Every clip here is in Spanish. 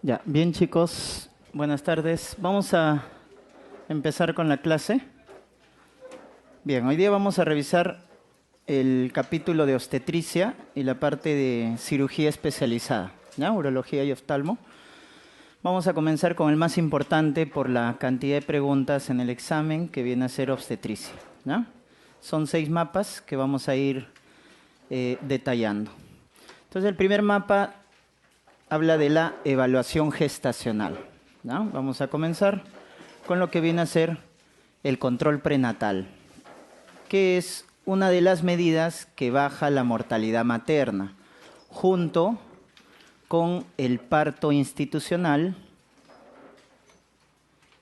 Ya, bien chicos, buenas tardes. Vamos a empezar con la clase. Bien, hoy día vamos a revisar el capítulo de obstetricia y la parte de cirugía especializada, ¿ya? Urología y oftalmo. Vamos a comenzar con el más importante por la cantidad de preguntas en el examen, que viene a ser obstetricia, ¿ya? Son 6 mapas que vamos a ir detallando. Entonces el primer mapa habla de la evaluación gestacional, ¿no? Vamos a comenzar con lo que viene a ser el control prenatal, que es una de las medidas que baja la mortalidad materna, junto con el parto institucional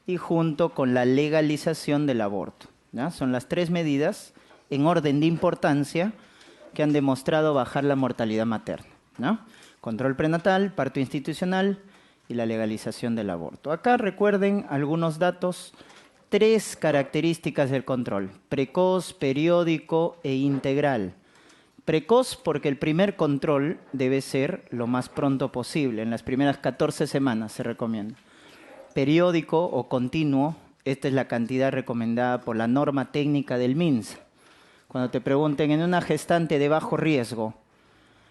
y junto con la legalización del aborto, ¿ya? Son las 3 medidas en orden de importancia que han demostrado bajar la mortalidad materna, ¿no? Control prenatal, parto institucional y la legalización del aborto. Acá recuerden algunos datos, 3 características del control: precoz, periódico e integral. Precoz porque el primer control debe ser lo más pronto posible, en las primeras 14 semanas se recomienda. Periódico o continuo, esta es la cantidad recomendada por la norma técnica del MINSA. Cuando te pregunten en una gestante de bajo riesgo,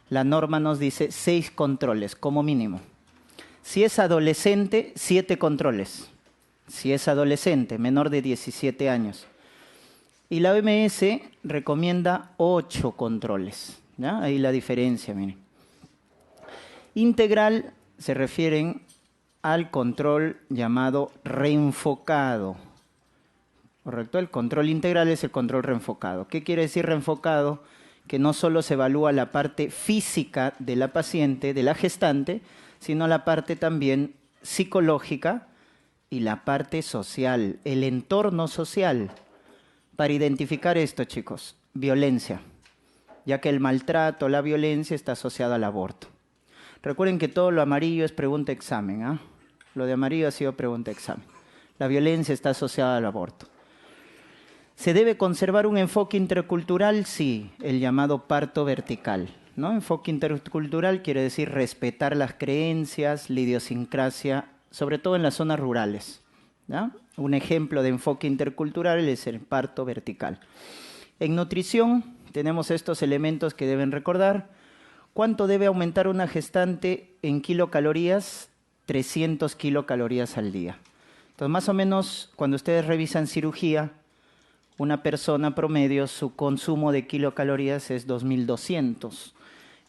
la norma nos dice 6 controles como mínimo. Si es adolescente, 7 controles. Si es adolescente, menor de 17 años. Y la OMS recomienda 8 controles, ¿ya? Ahí la diferencia, miren. Integral se refieren al control llamado reenfocado. ¿Correcto? El control integral es el control reenfocado. ¿Qué quiere decir reenfocado? Que no solo se evalúa la parte física de la paciente, de la gestante, sino la parte también psicológica y la parte social, el entorno social. Para identificar esto, chicos, violencia, ya que el maltrato, la violencia está asociada al aborto. Recuerden que todo lo amarillo es pregunta-examen, ¿eh? Lo de amarillo ha sido pregunta-examen. La violencia está asociada al aborto. ¿Se debe conservar un enfoque intercultural? Sí, el llamado parto vertical, ¿no? Enfoque intercultural quiere decir respetar las creencias, la idiosincrasia, sobre todo en las zonas rurales, ¿ya? Un ejemplo de enfoque intercultural es el parto vertical. En nutrición tenemos estos elementos que deben recordar. ¿Cuánto debe aumentar una gestante en kilocalorías? 300 kilocalorías al día. Entonces, más o menos, cuando ustedes revisan cirugía, una persona promedio, su consumo de kilocalorías es 2.200.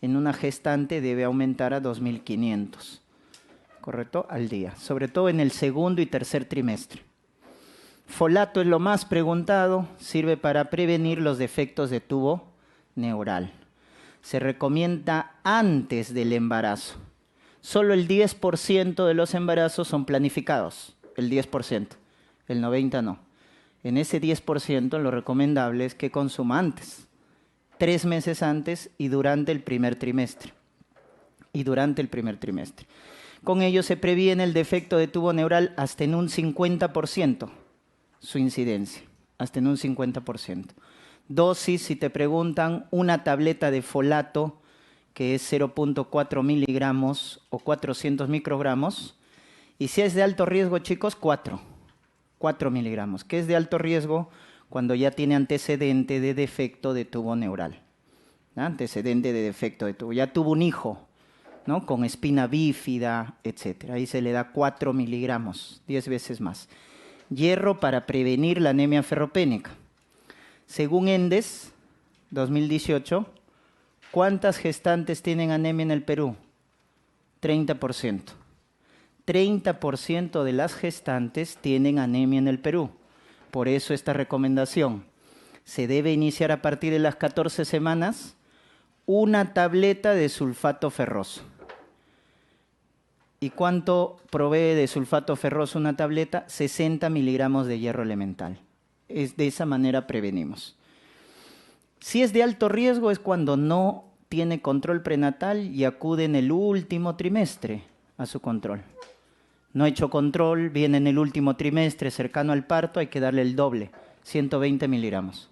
En una gestante debe aumentar a 2.500, ¿correcto? Al día, sobre todo en el segundo y tercer trimestre. Folato es lo más preguntado, sirve para prevenir los defectos de tubo neural. Se recomienda antes del embarazo. Solo el 10% de los embarazos son planificados, el 10%, el 90% no. En ese 10% lo recomendable es que consuma antes, 3 meses antes y durante el primer trimestre. Con ello se previene el defecto de tubo neural hasta en un 50%, su incidencia, hasta en un 50%. Dosis, si te preguntan, una tableta de folato, que es 0.4 miligramos o 400 microgramos. Y si es de alto riesgo, chicos, 4 miligramos, que es de alto riesgo cuando ya tiene antecedente de defecto de tubo neural. ¿Ah? Antecedente de defecto de tubo. Ya tuvo un hijo, ¿no? Con espina bífida, etc. Ahí se le da 4 miligramos, 10 veces más. Hierro para prevenir la anemia ferropénica. Según ENDES 2018, ¿cuántas gestantes tienen anemia en el Perú? 30%. 30% de las gestantes tienen anemia en el Perú. Por eso esta recomendación. Se debe iniciar a partir de las 14 semanas una tableta de sulfato ferroso. ¿Y cuánto provee de sulfato ferroso una tableta? 60 miligramos de hierro elemental. De esa manera prevenimos. Si es de alto riesgo es cuando no tiene control prenatal y acude en el último trimestre a su control. No ha hecho control, viene en el último trimestre cercano al parto, hay que darle el doble, 120 miligramos.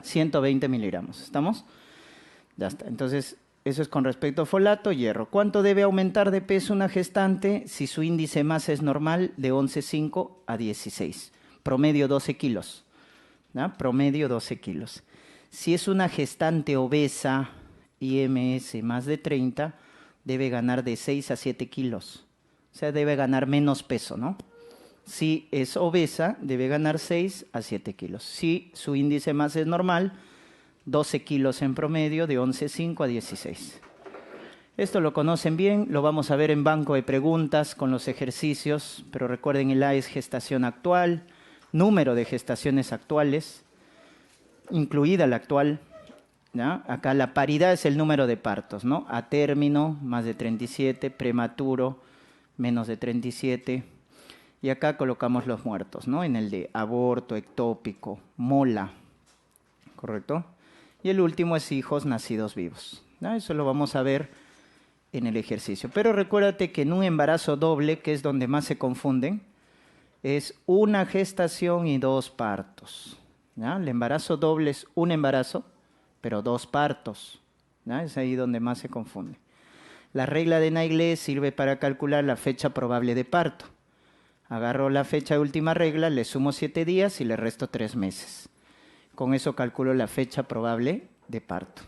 120 miligramos, ¿estamos? Ya está. Entonces, Eso es con respecto a folato, hierro. ¿Cuánto debe aumentar de peso una gestante si su índice de masa es normal de 11,5 a 16? Promedio 12 kilos. ¿No? Promedio 12 kilos. Si es una gestante obesa, IMS más de 30, debe ganar de 6 a 7 kilos. O sea, debe ganar menos peso, ¿no? Si es obesa, debe ganar 6 a 7 kilos. Si su índice de masa es normal, 12 kilos en promedio, de 11,5 a 16. Esto lo conocen bien, lo vamos a ver en banco de preguntas con los ejercicios, pero recuerden, el A es gestación actual, número de gestaciones actuales, incluida la actual, ¿ya? Acá la paridad es el número de partos, ¿no? A término, más de 37, prematuro, menos de 37, y acá colocamos los muertos, ¿no? En el de aborto, ectópico, mola, ¿correcto? Y el último es hijos nacidos vivos, ¿no? Eso lo vamos a ver en el ejercicio. Pero recuérdate que en un embarazo doble, que es donde más se confunden, es una gestación y 2 partos, ¿ya? El embarazo doble es un embarazo, pero 2 partos, ¿ya? Es ahí donde más se confunde. La regla de Naillet sirve para calcular la fecha probable de parto. Agarro la fecha de última regla, le sumo 7 días y le resto 3 meses. Con eso calculo la fecha probable de parto.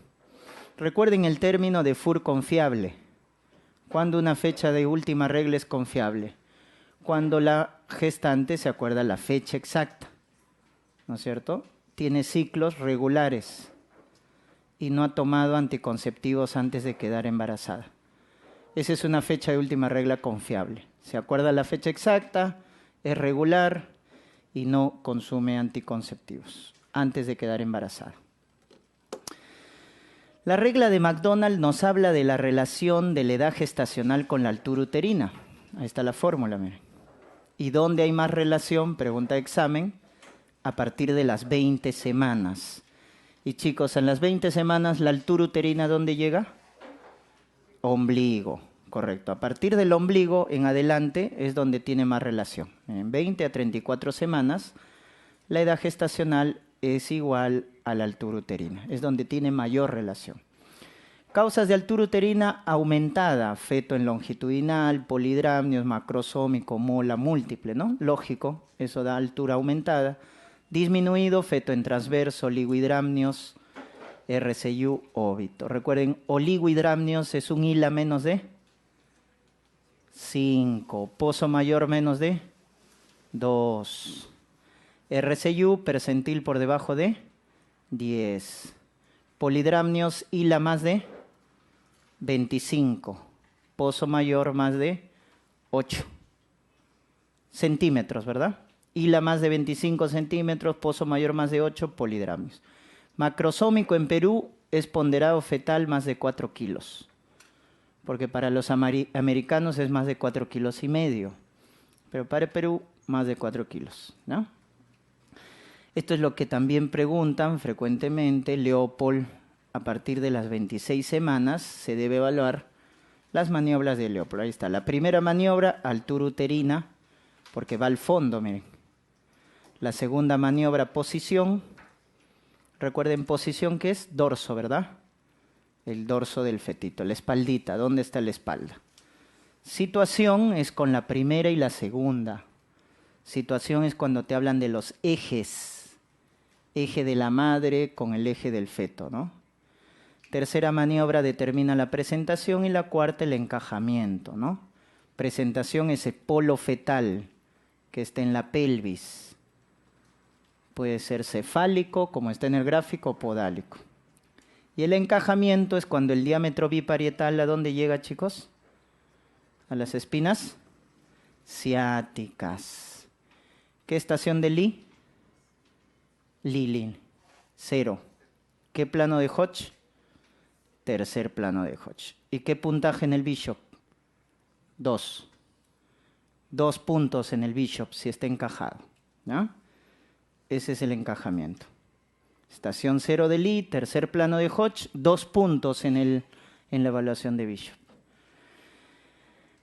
Recuerden el término de Four confiable. ¿Cuándo una fecha de última regla es confiable? Cuando la gestante se acuerda la fecha exacta, ¿no es cierto? Tiene ciclos regulares y no ha tomado anticonceptivos antes de quedar embarazada. Esa es una fecha de última regla confiable. Se acuerda la fecha exacta, es regular y no consume anticonceptivos antes de quedar embarazada. La regla de McDonald nos habla de la relación de la edad gestacional con la altura uterina. Ahí está la fórmula, miren. ¿Y dónde hay más relación? Pregunta de examen. A partir de las 20 semanas. Y chicos, en las 20 semanas, ¿la altura uterina dónde llega? Ombligo, correcto. A partir del ombligo en adelante es donde tiene más relación. En 20 a 34 semanas, la edad gestacional es igual a la altura uterina. Es donde tiene mayor relación. Causas de altura uterina aumentada, feto en longitudinal, polidramnios, macrosómico, mola múltiple, ¿no? Lógico, eso da altura aumentada. Disminuido, feto en transverso, oligohidramnios, RCU, óbito. Recuerden, oligohidramnios es un hila menos de 5, pozo mayor menos de 2. RCU, percentil por debajo de 10. Polidramnios, hila más de 25. Pozo mayor más de 8 centímetros, ¿verdad? Hila más de 25 centímetros, pozo mayor más de 8, polidramnios. Macrosómico en Perú es ponderado fetal más de 4 kilos. Porque para los americanos es más de 4,5 kilos. Pero para el Perú, más de 4 kilos, ¿no? Esto es lo que también preguntan frecuentemente. Leopold, a partir de las 26 semanas, se debe evaluar las maniobras de Leopold. Ahí está. La primera maniobra, altura uterina, porque va al fondo, miren. La segunda maniobra, posición. Recuerden, posición, ¿qué es? Dorso, ¿verdad? El dorso del fetito, la espaldita. ¿Dónde está la espalda? Situación es con la primera y la segunda. Situación es cuando te hablan de los ejes. Eje de la madre con el eje del feto, ¿no? Tercera maniobra determina la presentación y la cuarta el encajamiento, ¿no? Presentación es el polo fetal que está en la pelvis. Puede ser cefálico, como está en el gráfico, o podálico. Y el encajamiento es cuando el diámetro biparietal, ¿a dónde llega, chicos? A las espinas ciáticas. ¿Qué estación de Lee? Lilin, 0. ¿Qué plano de Hodge? Tercer plano de Hodge. ¿Y qué puntaje en el Bishop? 2. 2 puntos en el Bishop si está encajado, ¿no? Ese es el encajamiento. Estación 0 de Lee, tercer plano de Hodge, 2 puntos en la evaluación de Bishop.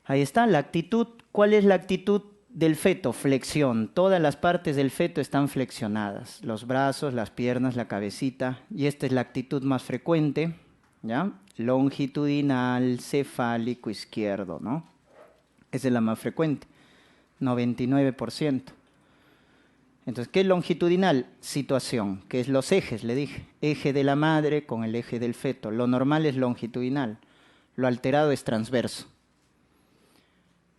Ahí está la actitud. ¿Cuál es la actitud del feto? Flexión. Todas las partes del feto están flexionadas. Los brazos, las piernas, la cabecita. Y esta es la actitud más frecuente, ¿ya? longitudinal, cefálico, izquierdo, ¿no? Esa es la más frecuente, 99%. Entonces, ¿qué es longitudinal? Situación, que es los ejes, le dije. Eje de la madre con el eje del feto. Lo normal es longitudinal, lo alterado es transverso.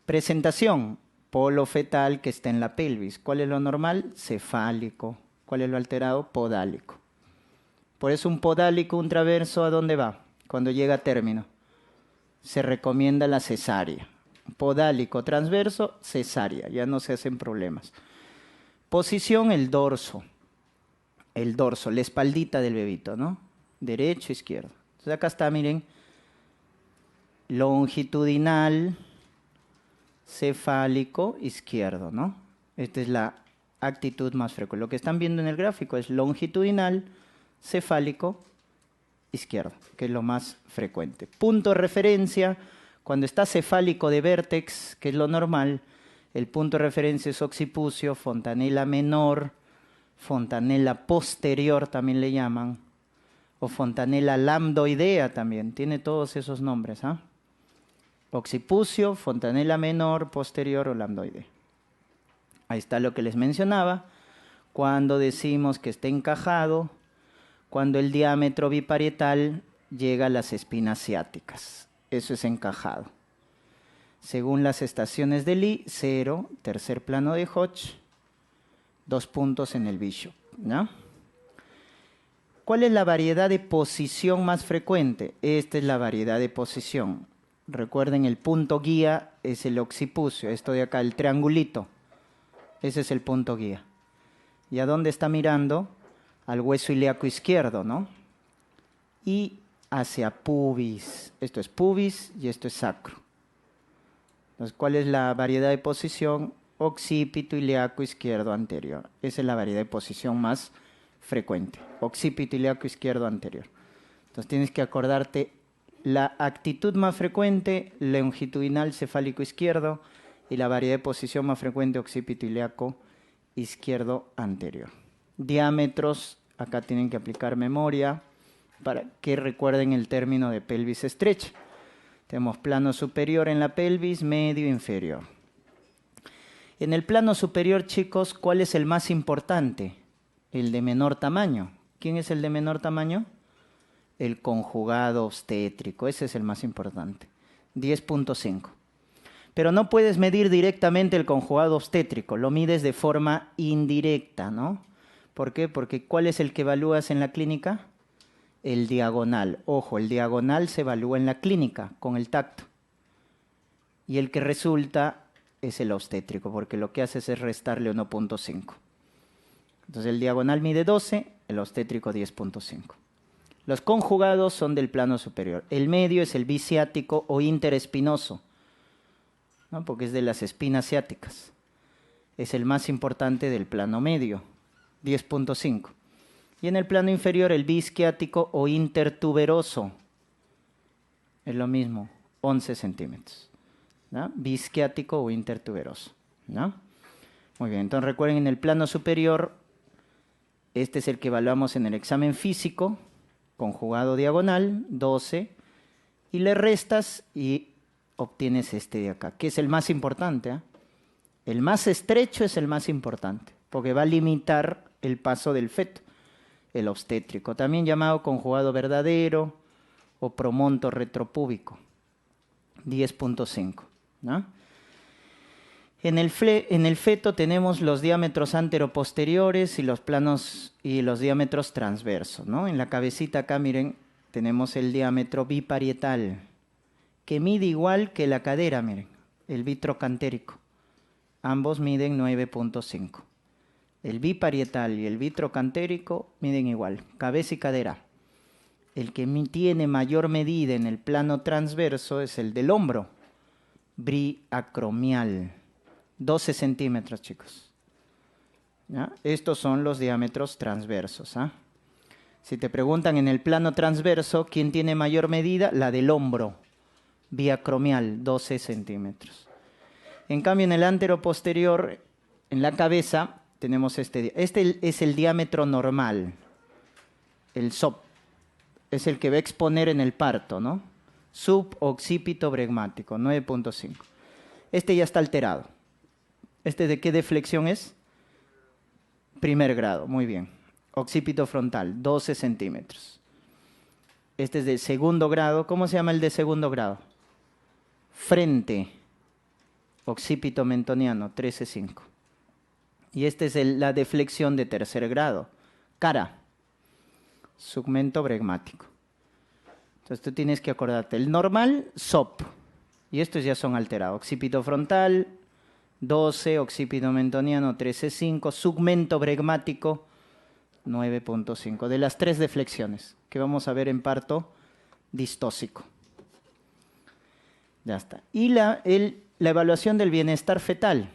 Presentación, polo fetal que está en la pelvis. ¿Cuál es lo normal? Cefálico. ¿Cuál es lo alterado? Podálico. Por eso un podálico, un traverso, ¿a dónde va? Cuando llega a término. Se recomienda la cesárea. Podálico, transverso, cesárea. Ya no se hacen problemas. Posición, el dorso. El dorso, la espaldita del bebito, ¿no? Derecho, izquierdo. Entonces acá está, miren. Longitudinal, cefálico, izquierdo, ¿no? Esta es la actitud más frecuente. Lo que están viendo en el gráfico es longitudinal, cefálico, izquierdo, que es lo más frecuente. Punto de referencia, cuando está cefálico de vértex, que es lo normal, el punto de referencia es occipucio, fontanela menor, fontanela posterior también le llaman, o fontanela lambdoidea también, tiene todos esos nombres, ¿ah? Occipucio, fontanela menor, posterior o lambdoidea. Ahí está lo que les mencionaba, cuando decimos que está encajado, cuando el diámetro biparietal llega a las espinas ciáticas. Eso es encajado. Según las estaciones de Lee, 0, tercer plano de Hodge, 2 puntos en el Bishop, ¿no? ¿Cuál es la variedad de posición más frecuente? Esta es la variedad de posición. Recuerden, el punto guía es el occipucio, esto de acá, el triangulito. Ese es el punto guía. ¿Y a dónde está mirando? Al hueso ilíaco izquierdo, ¿no? Y hacia pubis. Esto es pubis y esto es sacro. Entonces, ¿cuál es la variedad de posición? Occipito ilíaco izquierdo anterior. Esa es la variedad de posición más frecuente. Occipito ilíaco izquierdo anterior. Entonces tienes que acordarte la actitud más frecuente, longitudinal cefálico izquierdo, y la variedad de posición más frecuente, occipito ilíaco izquierdo anterior. Diámetros, acá tienen que aplicar memoria para que recuerden el término de pelvis estrecha. Tenemos plano superior en la pelvis, medio, inferior. En el plano superior, chicos, ¿cuál es el más importante? El de menor tamaño. ¿Quién es el de menor tamaño? El conjugado obstétrico, ese es el más importante, 10.5. Pero no puedes medir directamente el conjugado obstétrico, lo mides de forma indirecta, ¿no? ¿Por qué? Porque ¿cuál es el que evalúas en la clínica? El diagonal. Ojo, el diagonal se evalúa en la clínica con el tacto. Y el que resulta es el obstétrico, porque lo que haces es restarle 1.5. Entonces el diagonal mide 12, el obstétrico 10.5. Los conjugados son del plano superior. El medio es el biciático o interespinoso, ¿no? Porque es de las espinas ciáticas. Es el más importante del plano medio, 10.5. Y en el plano inferior el bisquiático o intertuberoso. Es lo mismo, 11 centímetros. ¿No? Bisquiático o intertuberoso, ¿no? Muy bien, entonces recuerden, en el plano superior, este es el que evaluamos en el examen físico, conjugado diagonal, 12, y le restas y obtienes este de acá, que es el más importante, ¿eh? El más estrecho es el más importante, porque va a limitar el paso del feto, el obstétrico, también llamado conjugado verdadero o promonto retropúbico, 10.5, ¿no? En el feto tenemos los diámetros anteroposteriores y los planos y los diámetros transversos, ¿no? En la cabecita acá, miren, tenemos el diámetro biparietal, que mide igual que la cadera, miren, el vitrocantérico. Ambos miden 9.5. El biparietal y el vitrocantérico miden igual, cabeza y cadera. El que tiene mayor medida en el plano transverso es el del hombro, briacromial. 12 centímetros, chicos. ¿Ya? Estos son los diámetros transversos. ¿Ah? Si te preguntan en el plano transverso, ¿quién tiene mayor medida? La del hombro, biacromial, 12 centímetros. En cambio, en el anteroposterior, en la cabeza, tenemos este es el diámetro normal, el SOP. es el que va a exponer en el parto, ¿no? Suboccipito bregmático, 9.5. Este ya está alterado. ¿Este de qué deflexión es? Primer grado, muy bien. Occipito frontal, 12 centímetros. Este es de segundo grado. ¿Cómo se llama el de segundo grado? Frente. Occipito mentoniano, 13.5. Y esta es la deflexión de tercer grado. Cara. Segmento bregmático. Entonces tú tienes que acordarte. El normal, SOP. Y estos ya son alterados. Occipito frontal, 12. Occipito mentoniano, 13.5. Segmento bregmático, 9.5. De las 3 deflexiones que vamos a ver en parto distóxico. Ya está. Y la evaluación del bienestar fetal.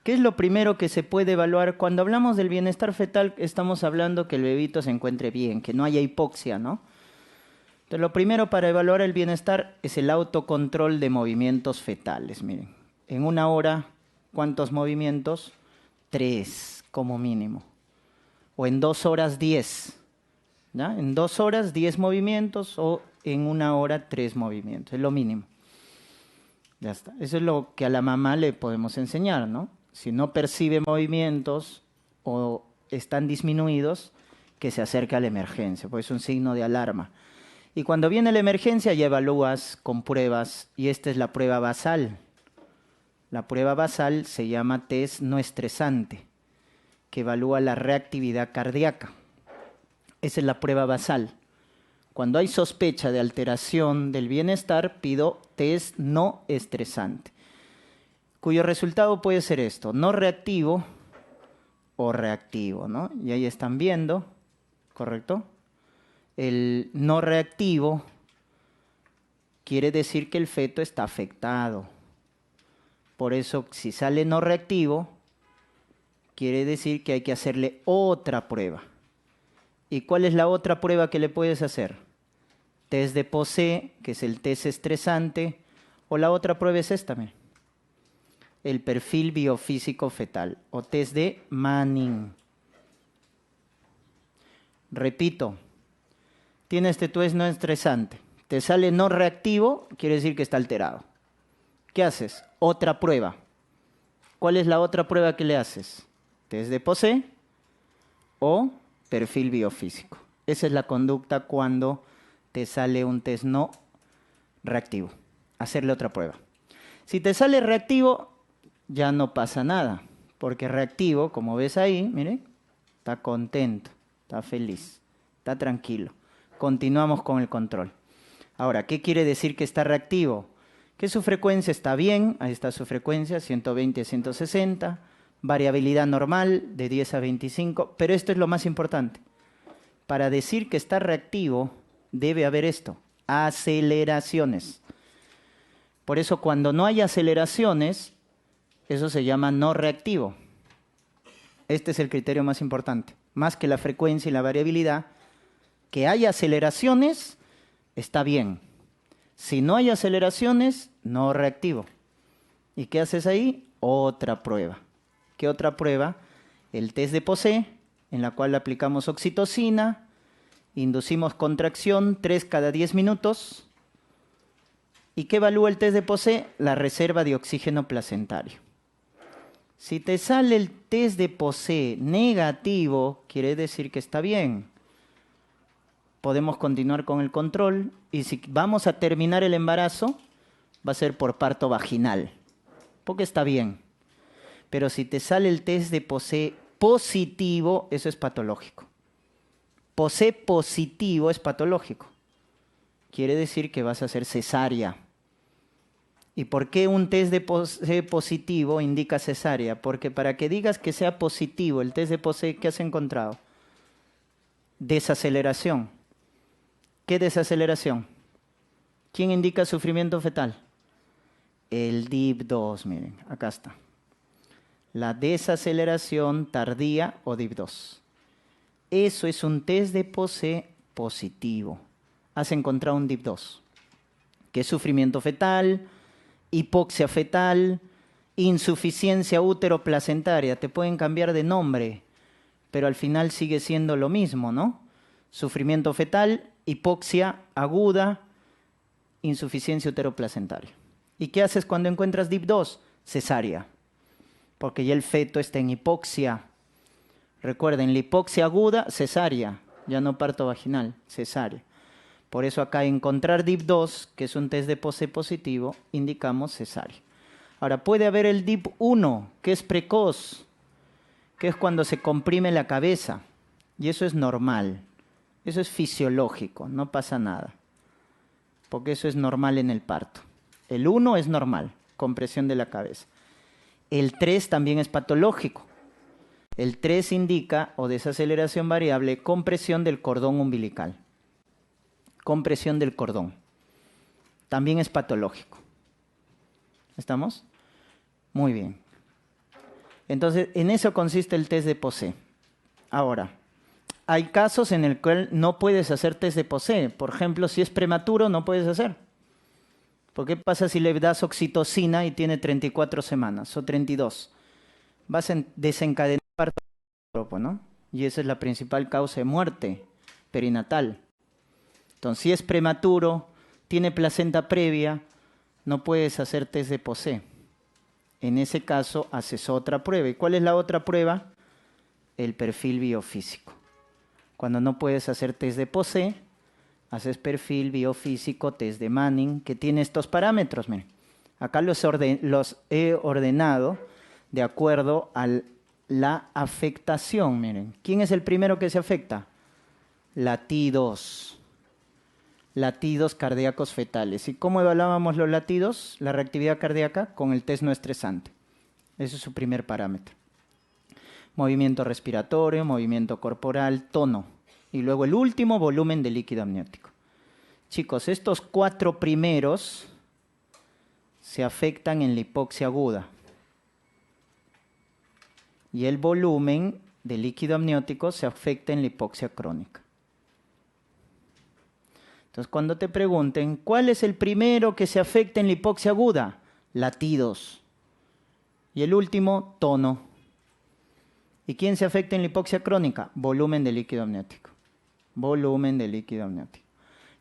¿Qué es lo primero que se puede evaluar? Cuando hablamos del bienestar fetal, estamos hablando que el bebito se encuentre bien, que no haya hipoxia, ¿no? Entonces, lo primero para evaluar el bienestar es el autocontrol de movimientos fetales. Miren, en 1 hora, ¿cuántos movimientos? 3 como mínimo. O en 2 horas, 10. ¿Ya? En 2 horas, 10 movimientos o en 1 hora, 3 movimientos. Es lo mínimo. Ya está. Eso es lo que a la mamá le podemos enseñar, ¿no? Si no percibe movimientos o están disminuidos, que se acerque a la emergencia, porque es un signo de alarma. Y cuando viene la emergencia ya evalúas con pruebas, y esta es la prueba basal. La prueba basal se llama test no estresante, que evalúa la reactividad cardíaca. Esa es la prueba basal. Cuando hay sospecha de alteración del bienestar, pido test no estresante, cuyo resultado puede ser esto, no reactivo o reactivo, ¿no? Y ahí están viendo, ¿correcto? El no reactivo quiere decir que el feto está afectado. Por eso, si sale no reactivo, quiere decir que hay que hacerle otra prueba. ¿Y cuál es la otra prueba que le puedes hacer? Test de Posey, que es el test estresante, o la otra prueba es esta, miren. El perfil biofísico fetal, o test de Manning. Repito, tiene este test no estresante. Te sale no reactivo, quiere decir que está alterado. ¿Qué haces? Otra prueba. ¿Cuál es la otra prueba que le haces? Test de Posey o perfil biofísico. Esa es la conducta cuando te sale un test no reactivo. Hacerle otra prueba. Si te sale reactivo, ya no pasa nada, porque reactivo, como ves ahí, miren, está contento, está feliz, está tranquilo. Continuamos con el control. Ahora, ¿qué quiere decir que está reactivo? Que su frecuencia está bien, ahí está su frecuencia, 120 a 160, variabilidad normal de 10 a 25, pero esto es lo más importante. Para decir que está reactivo, debe haber esto, aceleraciones. Por eso cuando no hay aceleraciones, eso se llama no reactivo. Este es el criterio más importante. Más que la frecuencia y la variabilidad, que haya aceleraciones, está bien. Si no hay aceleraciones, no reactivo. ¿Y qué haces ahí? Otra prueba. ¿Qué otra prueba? El test de Posey, en la cual aplicamos oxitocina, inducimos contracción 3 cada 10 minutos. ¿Y qué evalúa el test de Posey? La reserva de oxígeno placentario. Si te sale el test de Posey negativo, quiere decir que está bien. Podemos continuar con el control y si vamos a terminar el embarazo, va a ser por parto vaginal, porque está bien. Pero si te sale el test de Posey positivo, eso es patológico. Posey positivo es patológico. Quiere decir que vas a hacer cesárea. ¿Y por qué un test de Posey positivo indica cesárea? Porque para que digas que sea positivo el test de Posey, ¿qué has encontrado? Desaceleración. ¿Qué desaceleración? ¿Quién indica sufrimiento fetal? El DIP2, miren, acá está. La desaceleración tardía o DIP2. Eso es un test de Posey positivo. Has encontrado un DIP2. ¿Qué es sufrimiento fetal? Hipoxia fetal, insuficiencia útero-placentaria. Te pueden cambiar de nombre, pero al final sigue siendo lo mismo, ¿no? sufrimiento fetal, hipoxia aguda, insuficiencia uteroplacentaria. ¿Y qué haces cuando encuentras DIP2? Cesárea, porque ya el feto está en hipoxia. Recuerden, la hipoxia aguda, cesárea, ya no parto vaginal, cesárea. Por eso acá encontrar DIP2, que es un test de POSE positivo, indicamos cesárea. Ahora, puede haber el DIP1, que es precoz, que es cuando se comprime la cabeza. Y eso es normal, eso es fisiológico, no pasa nada. Porque eso es normal en el parto. El 1 es normal, compresión de la cabeza. El 3 también es patológico. El 3 indica, o desaceleración variable, compresión del cordón umbilical. Compresión del cordón. También es patológico. ¿Estamos? Muy bien. Entonces, en eso consiste el test de POSE. Ahora, hay casos en el cual no puedes hacer test de POSE. Por ejemplo, si es prematuro, no puedes hacer. ¿Por qué pasa si le das oxitocina y tiene 34 semanas o 32? Vas a desencadenar parto, ¿no? Y esa es la principal causa de muerte perinatal. Entonces, si es prematuro, tiene placenta previa, no puedes hacer test de POSE. En ese caso, haces otra prueba. ¿Y cuál es la otra prueba? El perfil biofísico. Cuando no puedes hacer test de POSE, haces perfil biofísico, test de Manning, que tiene estos parámetros. Miren, acá los he ordenado de acuerdo a la afectación. Miren, ¿quién es el primero que se afecta? Latidos. Latidos cardíacos fetales. ¿Y cómo evaluábamos los latidos? La reactividad cardíaca con el test no estresante. Ese es su primer parámetro. Movimiento respiratorio, movimiento corporal, tono. Y luego el último, volumen de líquido amniótico. Chicos, estos 4 primeros se afectan en la hipoxia aguda. Y el volumen de líquido amniótico se afecta en la hipoxia crónica. Entonces, cuando te pregunten, ¿cuál es el primero que se afecta en la hipoxia aguda? Latidos. Y el último, tono. ¿Y quién se afecta en la hipoxia crónica? Volumen de líquido amniótico. Volumen de líquido amniótico.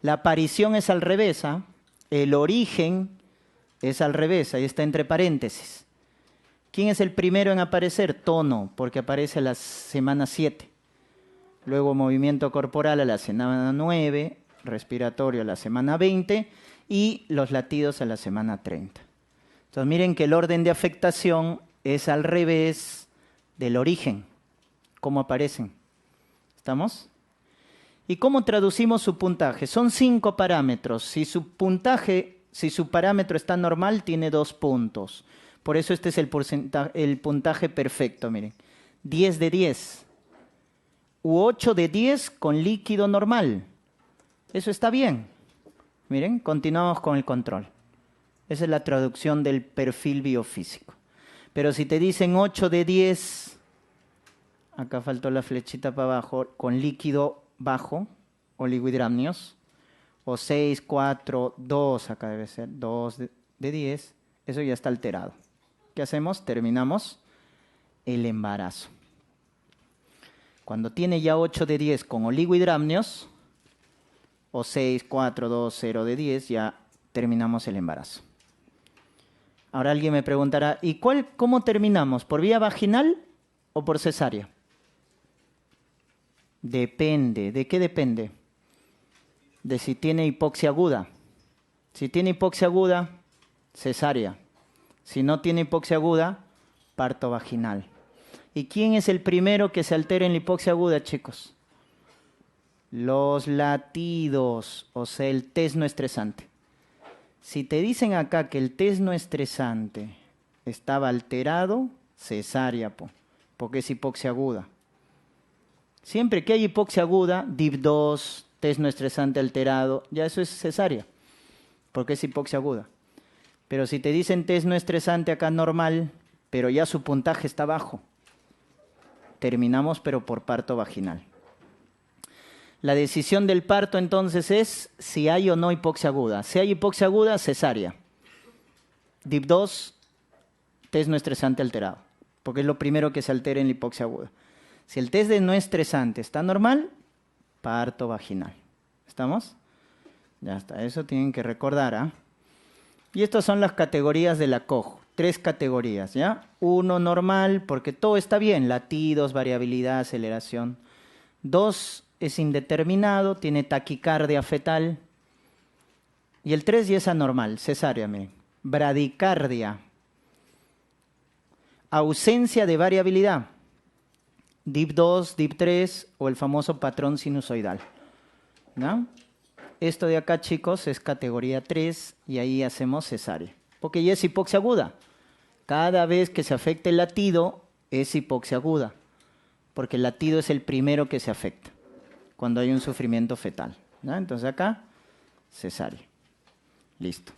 La aparición es al revés, ¿eh? El origen es al revés, ahí está entre paréntesis. ¿Quién es el primero en aparecer? Tono, porque aparece a la semana 7. Luego movimiento corporal a la semana 9, respiratorio a la semana 20 y los latidos a la semana 30. Entonces miren que el orden de afectación es al revés del origen, cómo aparecen. ¿Estamos? ¿Y cómo traducimos su puntaje? Son 5 parámetros. Si su parámetro está normal, tiene 2 puntos. Por eso este es el puntaje perfecto, miren. 10 de 10. U 8 de 10 con líquido normal. Eso está bien. Miren, continuamos con el control. Esa es la traducción del perfil biofísico. Pero si te dicen 8 de 10, acá faltó la flechita para abajo, con líquido bajo, oligohidramnios, o 6, 4, 2, acá debe ser, 2 de 10, eso ya está alterado. ¿Qué hacemos? Terminamos el embarazo. Cuando tiene ya 8 de 10 con oligohidramnios, o 6, 4, 2, 0 de 10, ya terminamos el embarazo. Ahora alguien me preguntará, ¿y cómo terminamos? ¿Por vía vaginal o por cesárea? Depende. ¿De qué depende? De si tiene hipoxia aguda. Si tiene hipoxia aguda, cesárea. Si no tiene hipoxia aguda, parto vaginal. ¿Y quién es el primero que se altera en la hipoxia aguda, chicos? Los latidos, o sea, el test no estresante. Si te dicen acá que el test no estresante estaba alterado, cesárea, porque es hipoxia aguda. Siempre que hay hipoxia aguda, DIP2, test no estresante alterado, ya eso es cesárea, porque es hipoxia aguda. Pero si te dicen test no estresante acá normal, pero ya su puntaje está bajo, terminamos pero por parto vaginal. La decisión del parto entonces es si hay o no hipoxia aguda. Si hay hipoxia aguda, cesárea. DIP2, test no estresante alterado, porque es lo primero que se altera en la hipoxia aguda. Si el test de no estresante está normal, parto vaginal. ¿Estamos? Ya está, eso tienen que recordar, ¿ah? Y estas son las categorías de la COJ. 3 categorías, ¿ya? 1 normal, porque todo está bien, latidos, variabilidad, aceleración. 2 es indeterminado, tiene taquicardia fetal. Y el 3 ya es anormal, cesárea, miren. Bradicardia. Ausencia de variabilidad. DIP2, DIP3 o el famoso patrón sinusoidal. ¿No? Esto de acá, chicos, es categoría 3 y ahí hacemos cesárea. Porque ya es hipoxia aguda. Cada vez que se afecta el latido, es hipoxia aguda. Porque el latido es el primero que se afecta cuando hay un sufrimiento fetal. ¿No? Entonces acá, cesárea. Listo.